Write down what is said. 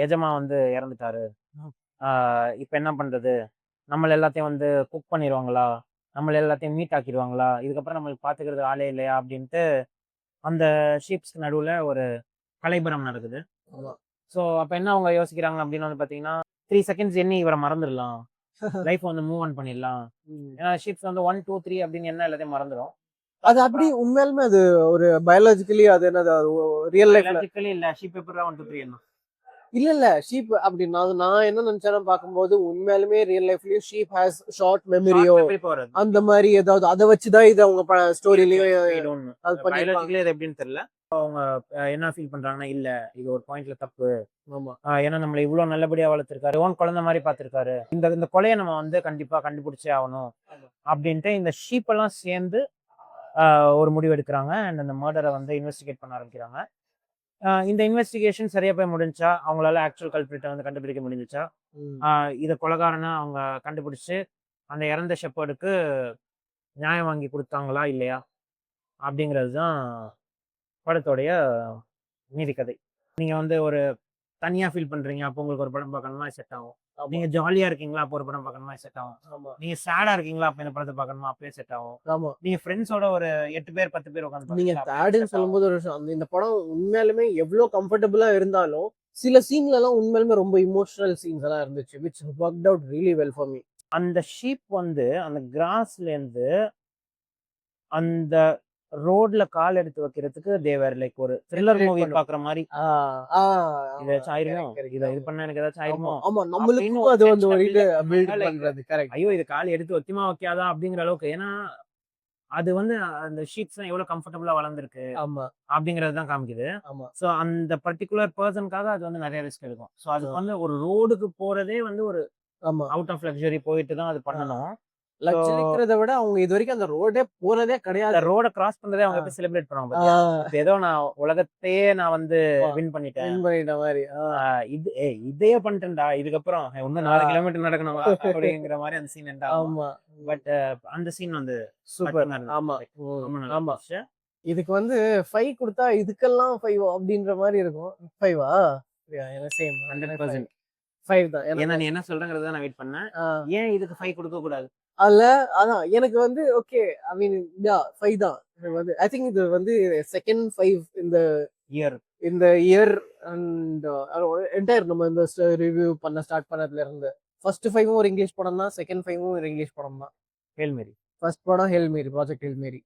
எஜமா வந்து இறந்துட்டாரு. ம். இப்ப என்ன பண்றது? நம்மள எல்லாத்தையும் வந்து குக் பண்ணிருவாங்களா? நம்மள எல்லாத்தையும் மீட் ஆக்கிருவாங்களா? இதுக்கப்புறம் நம்மளுக்கு பாத்துக்கிறதுக்கு ஆளே இல்லையா? அப்படின்ட்டு அந்த ஷீப்ஸ்க்கு நடுவுல ஒரு கலைபரம் நடக்குது. ஆமா. ஸோ அப்ப என்ன அவங்க யோசிக்கிறாங்க அப்படின்னு வந்து பாத்தீங்கன்னா, 3 செகண்ட்ஸ் எண்ணி இவர மறந்துடலாம். லைஃப் வந்து மூவ் ஆன் பண்ணிடலாம். ம். ஏன்னா ஷீப்ஸ் வந்து 1, 2, 3 அப்படின்னு எண்ணா எல்லாத்தையும் மறந்துரும். அது அப்படி உண்மையாலுமே அது ஒரு பயாலஜிக்கலி அது என்னது அது ரியல் லைஃப்ல லாஜிக்கலி இல்ல. ஷீப் எப்படிடா 1, 2, 3 எண்ணும்? இல்ல ஷீப் அப்படி நான் என்ன நினைச்சேன்னா பார்க்கும்போது உண்மையாலுமே ரியல் லைஃப்லயும் ஷீப் ஹேஸ் ஷார்ட் ஷார்ட் மெமரியோ மெமரி பவர் அது. அந்த மாதிரி ஏதாவது அதை வச்சுதான் இது அவங்க இருக்கு. ஸ்டோரிலயும் we don't know. அது பண்ணிருப்பாங்க. பயாலஜிக்கலி அது எப்படின்னு தெரியல. அவங்க என்ன ஃபீல் பண்றாங்கன்னா, இல்ல இது ஒரு பாயிண்ட்ல தப்பு. ஆமா. ஏன்னா நம்மள இவ்ளோ நல்லபடியா வளர்த்துருக்காரு. ஓன் குழந்தை மாரி பார்த்துருக்காரு. இந்த இந்த கொலைய நம்ம வந்து கண்டிப்பா கண்டுபிடிச்சே ஆவணும். அப்படின்ட்டு இந்த ஷீப் எல்லாம் சேர்ந்து அ ஒரு முடிவு எடுக்குறாங்க. அண்ட் அந்த மர்டர வந்து இன்வெஸ்டிகேட் பண்ண ஆரம்பிக்கிறாங்க. இந்த இன்வெஸ்டிகேஷன் சரியா போய் முடிஞ்சுச்சா? அவங்களால ஆக்சுவல் கல்பிரிட்ட வந்து கண்டுபிடிக்க முடிஞ்சுச்சா? ம். இத கொலைகாரன அவங்க கண்டுபிடிச்சு, அந்த இறந்த ஷெப்பர்டுக்கு நியாயம் வாங்கி குடுத்தாங்களா? இல்லையா? அப்படிங்கிறது தான் படத்தோடைய மீதி கதை. நீங்க வந்து ஒரு தனியா ஃபீல் பண்றீங்க. அப்போ உங்களுக்கு ஒரு படம் பார்க்கணும்னா செட் ஆகும். ஆமா. நீங்க ஜாலியா இருக்கீங்களா? அப்போ ஒரு படம் பார்க்கணுமா செட் ஆகும். ஆமா. நீங்க சேடா இருக்கீங்களா? அப்ப இந்த படத்த பார்க்கணுமா? அப்பயே செட் ஆகும். ஆமா. நீங்க ஃப்ரெண்ட்ஸோட ஒரு 8 பேர், 10 பேர் உட்கார்ந்து நீங்க பார்க்கறீங்களா? அப்பயும் தேடுன்னு செட் ஆகும். சொல்லும்போது ஒரு விஷயம் இந்த படம் உண்மையாலுமே எவ்வளவு கம்ஃபர்டபுளா இருந்தாலும் சில சீன்ல எல்லாம் உண்மையாலுமே ரொம்ப இமோஷனல் சீன்ஸ் எல்லாம் இருந்துச்சு which worked out really well for me. அந்த ஷீப் வந்து அந்த கிராஸ்லேருந்து அந்த ரோட்ல கால் எடுத்து வைக்கிறதுக்கு தே வேர் லைக் ஒரு த்ரில்லர் Accurate மூவி பண்ணும். பார்க்குற மாரி. ஆ, ஆ, இது ஆமா. ஏதாச்சும் ஆயிருமோ? Correct, correct. இத இது ஆமா. பண்ணா எனக்கு ஏதாச்சும் ஆமா, ஆயிருமோ? ஆமா. அப்படின்னு நம்மளுக்கும் ஒரு அது வந்து டென்ஷன ஒரு இது பில்டப் பில்ட் பண்ணுவாங்க. லைக் பண்றது. கரெக்ட். ஐயோ! இது கால் எடுத்து வைக்குமா வைக்காதா? அப்படிங்கிற அளவுக்கு. ஏன்னா, அது வந்து அந்த ஷீப்ஸ்லாம் எவ்வளோ கம்ஃபர்டபுளா வளர்ந்திருக்கு. ஆமா, அப்படிங்கிறது தான் காமிக்குது. ஆமா, ஸோ அந்த பர்ட்டிகுலர் பெர்சனுக்காக அது வந்து நெறைய ரிஸ்க் எடுக்கும். ஸோ அதுக்கு ஆ, வந்து ஒரு ரோடுக்கு போறதே வந்து ஒரு ஆமா. அவுட் ஆஃப் லக்ஸரி போயிட்டு தான் அது ஆ. பண்ணணும். ஸோ லக்ஸரிங்கிறத விட அவங்க இதுவரைக்கும் அந்த ரோடே போனதே அந்த கிடையாது. ரோட கிராஸ் பண்றதே அவங்க ஆ, எப்படி செலிப்ரேட் பண்ணுவாங்க ஆ, பாத்தியா? இப்ப ஏதோ நான் உலகத்தையே நான் வந்து ஆமா. வின் பண்ணிட்டேன். வின் பண்ணிட்ட மாரி. ஆ, இதையே பண்ணிட்டேன்டா. இதுக்கப்புறம் இன்னும் 4 ஆ. கிலோமீட்டர் நடக்கணுமா? அப்படிங்கிற மாரி அந்த சீன் எண்ட் ஆகும். ஆமா. ம். பட் அந்த சீன் வந்து சூப்பர். டச்சிங்கா இருந்துச்சு. ஆமா. லைக் ம். ரொம்ப நல்லா ஆமா. இருந்துச்சு. இதுக்கு வந்து 5 குடுத்தா இதுக்கெல்லாம் 5 அப்படின்ற மாரி இருக்கும். 5ஆ? அப்படியா? எனக்கு சேம். எனக்கு 5. 100%. 5 தான். ஏன்னா எனக்கு நீ என்ன சொல்றங்கிறத தான் நான் வெயிட் பண்ணேன். ஆ. ஏன் இதுக்கு 5 குடுக்கக் கூடாது? அதுல அதான் எனக்கு வந்து ஓகே. ஐ மீன் யா 5 தான். எனக்கு வந்து ஐ திங்க் இது வந்து 2nd 5 இந்த இயர் இந்த இயர் அண்ட் என்டையர் நம்ம இந்த ரிவ்யூ ஸ்டார்ட் பண்ணதுல இருந்து. ஃபர்ஸ்ட் 5ம் ஒரு இங்கிலீஷ் படம் தான். செகண்ட் 5ம் ஒரு இங்கிலீஷ் படம் தான். ஹேல் மேரி. ஃபர்ஸ்ட் படம் ஹேல் மேரி, ப்ராஜெக்ட் ஹேல் மேரி.